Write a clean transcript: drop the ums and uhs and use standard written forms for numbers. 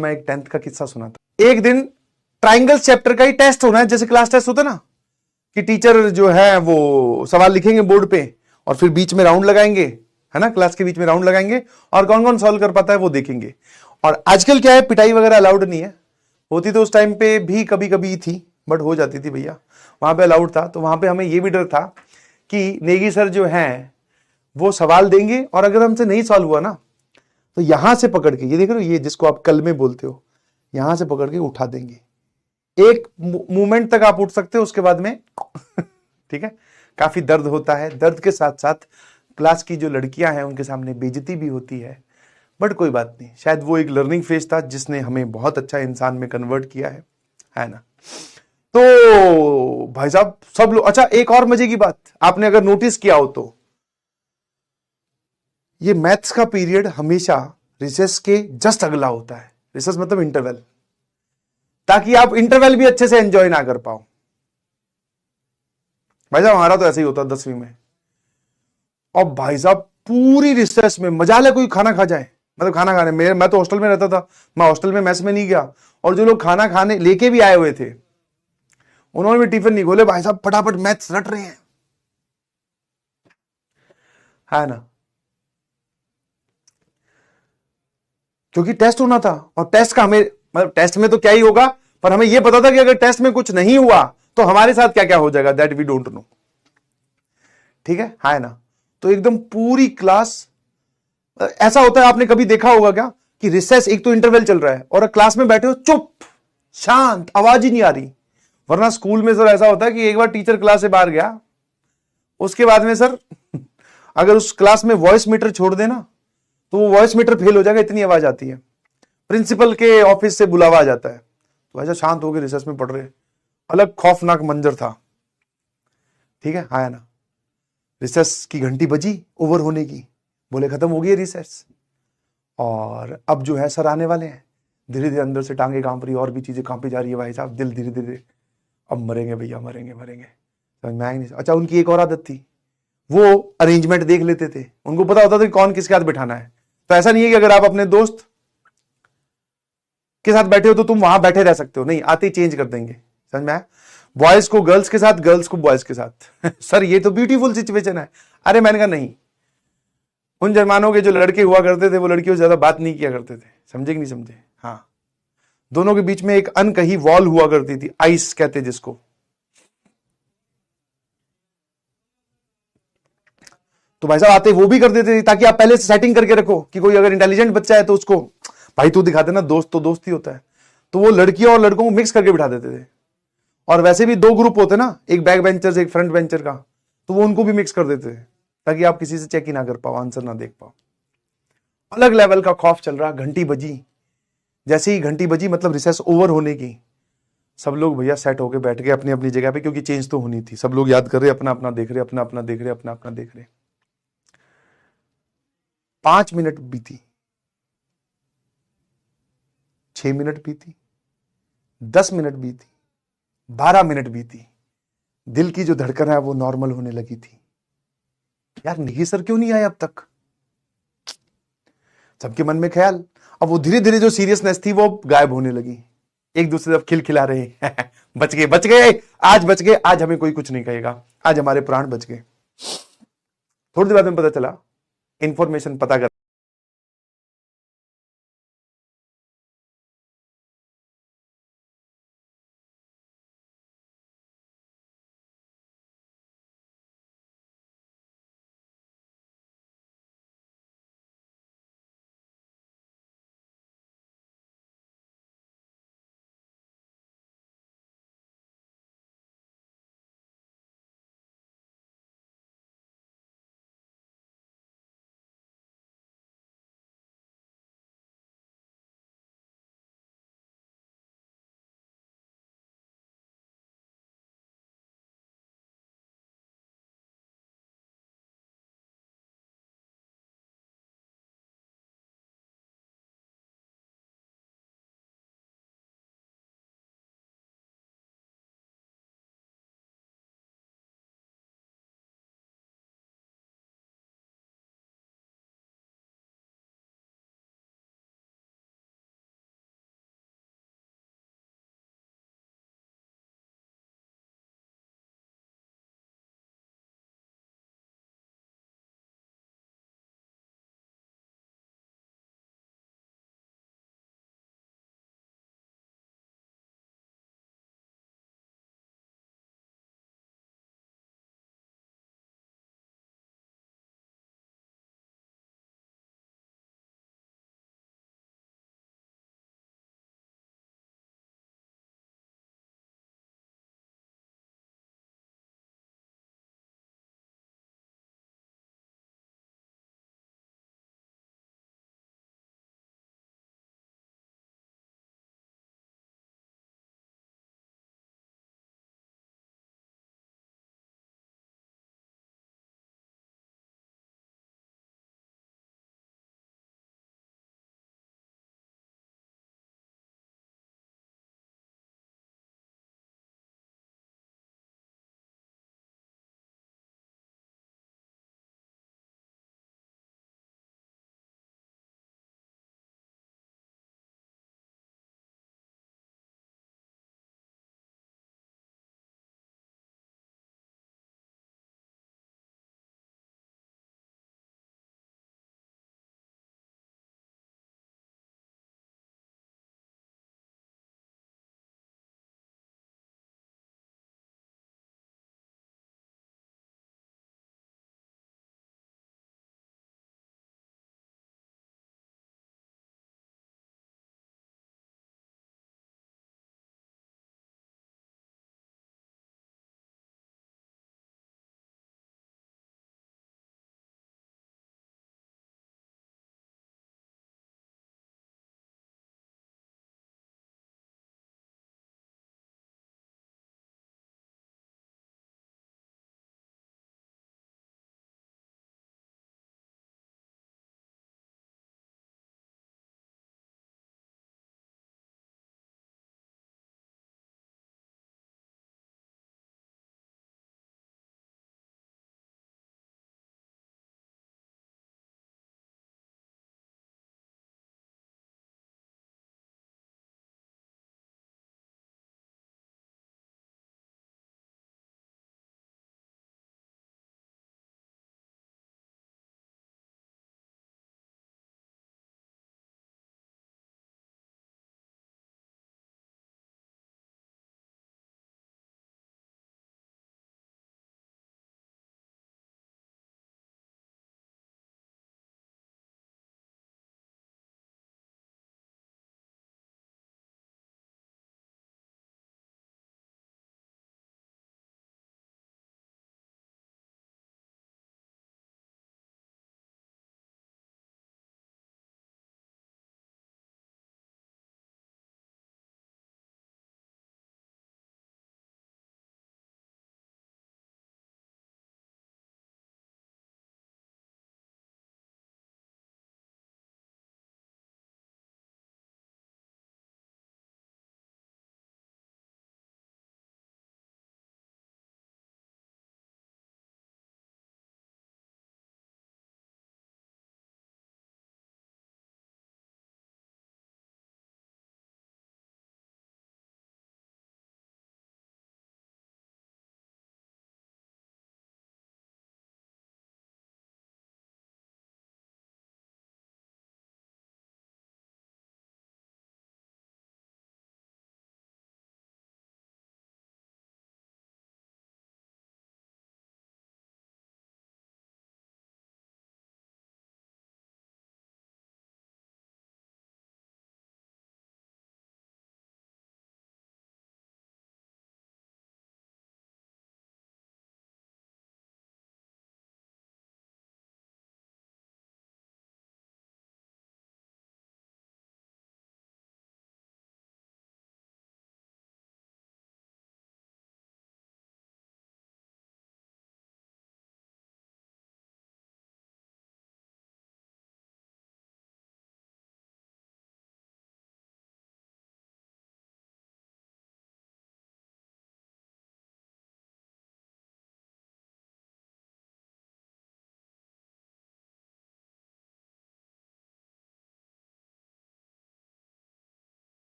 तुम्हें मैं एक 10th का किस्सा सुनाता। एक दिन ट्राइंगल्स चैप्टर का ही टेस्ट होना है, जैसे क्लास टेस्ट होता ना, कि टीचर जो है वो सवाल लिखेंगे बोर्ड पे और फिर बीच में राउंड लगाएंगे, है ना, क्लास के बीच में राउंड लगाएंगे और कौन कौन सॉल्व कर पाता है वो देखेंगे। और आजकल क्या है, पिटाई वगैरह अलाउड नहीं है, होती तो उस टाइम पे भी कभी कभी थी, बट हो जाती थी भैया, वहां पे अलाउड था। तो वहां पे हमें ये भी डर था कि नेगी सर जो हैं वो सवाल देंगे और अगर हमसे नहीं सॉल्व हुआ ना तो यहां से पकड़ के, ये देख रहे हो, ये जिसको आप कल में बोलते हो, यहां से पकड़ के उठा देंगे। एक मूवमेंट तक आप उठ सकते हो, उसके बाद में ठीक है, काफी दर्द होता है। दर्द के साथ साथ क्लास की जो लड़कियां हैं उनके सामने बेइज्जती भी होती है, बट कोई बात नहीं, शायद वो एक लर्निंग फेज था जिसने हमें बहुत अच्छा इंसान में कन्वर्ट किया है ना। तो भाई साहब सब लोग, अच्छा एक और मजे की बात आपने अगर नोटिस किया हो तो, ये मैथ्स का पीरियड हमेशा रिसेस के जस्ट अगला होता है। रिसेस मतलब इंटरवल, ताकि आप इंटरवल भी अच्छे से एंजॉय ना कर पाओ। भाई साहब हमारा तो ऐसे ही होता 10वीं में। और भाई साहब पूरी रिसेस में मजाल है कोई खाना खा जाए, मतलब खाना खाने में, मैं तो हॉस्टल में रहता था, मैं हॉस्टल में मेस में नहीं गया, और जो लोग खाना खाने लेके भी आए हुए थे उन्होंने भी टिफिन नहीं खोले, भाई साहब फटाफट मैथ्स रट रहे हैं, है ना, क्योंकि टेस्ट होना था। और टेस्ट का हमें, मतलब टेस्ट में तो क्या ही होगा, पर हमें यह पता था कि अगर टेस्ट में कुछ नहीं हुआ तो हमारे साथ क्या क्या हो जाएगा, दैट वी डोंट नो। ठीक है ना। तो एकदम पूरी क्लास ऐसा होता है, आपने कभी देखा होगा क्या कि रिसेस, एक तो इंटरवल चल रहा है और क्लास में बैठे हो चुप शांत, आवाज ही नहीं आ रही। वरना स्कूल में सर ऐसा होता है कि एक बार टीचर क्लास से बाहर गया, उसके बाद में सर अगर उस क्लास में वॉइस मीटर छोड़ देना तो वो वॉइस मीटर फेल हो जाएगा, इतनी आवाज आती है। प्रिंसिपल के ऑफिस से बुलावा आ जाता है, तो ऐसा शांत होकर रिसेस में पढ़ रहे, अलग खौफनाक मंजर था। ठीक है ना। रिसेस की घंटी बजी ओवर होने की, बोले खत्म हो गई रिसेस, और अब जो है सर आने वाले हैं। धीरे धीरे अंदर से टांगे कांप रही, और भी चीजें कांपी जा रही है भाई साहब, दिल धीरे धीरे, अब मरेंगे भैया, मरेंगे मरेंगे, समझ में आया नहीं। अच्छा उनकी एक और आदत थी, वो अरेंजमेंट देख लेते थे, उनको पता होता था कि कौन किसके हाथ बिठाना है। तो ऐसा नहीं है कि अगर आप अपने दोस्त के साथ बैठे हो तो तुम वहां बैठे रह सकते हो, नहीं, आते ही चेंज कर देंगे, समझ में आया। बॉयज को गर्ल्स के साथ, गर्ल्स को बॉयज के साथ सर ये तो ब्यूटीफुल सिचुएशन है। अरे मैंने कहा नहीं, उन जमानों के जो लड़के हुआ करते थे वो लड़कियों से ज्यादा बात नहीं किया करते थे, समझे कि नहीं समझे। हाँ, दोनों के बीच में एक अनकही वॉल हुआ करती थी, आइस कहते जिसको। तो भाई साहब आते वो भी कर देते थे, ताकि आप पहले से सेटिंग करके रखो कि कोई अगर इंटेलिजेंट बच्चा है तो उसको भाई तू दिखा देना, दोस्त तो दोस्त ही होता है। तो वो लड़कियों और लड़कों को मिक्स करके बिठा देते थे। और वैसे भी 2 ग्रुप होते ना, एक बैक बेंचर से एक फ्रंट बेंचर का, तो वो उनको भी मिक्स कर देते थे ताकि आप किसी से चेक ही ना कर पाओ, आंसर ना देख पाओ। अलग लेवल का खौफ चल रहा। घंटी बजी, जैसे ही घंटी बजी मतलब रिसेस ओवर होने की, सब लोग भैया सेट होके बैठ गए अपनी अपनी जगह पे, क्योंकि चेंज तो होनी थी। सब लोग याद कर रहे, अपना अपना देख रहे, अपना अपना देख रहे, अपना अपना देख रहे। 5 मिनट बीती, 6 मिनट बीती, 10 मिनट बीती, 12 मिनट बीती। दिल की जो धड़कन है वो नॉर्मल होने लगी थी। यार निकी सर क्यों नहीं आए अब तक, सबके मन में ख्याल। अब वो धीरे धीरे जो सीरियसनेस थी वो गायब होने लगी, एक दूसरे तरफ खिलखिला रहे बच गए बच गए, आज बच गए, आज हमें कोई कुछ नहीं कहेगा, आज हमारे प्राण बच गए। थोड़ी देर बाद में पता चला, इंफॉर्मेशन पता कर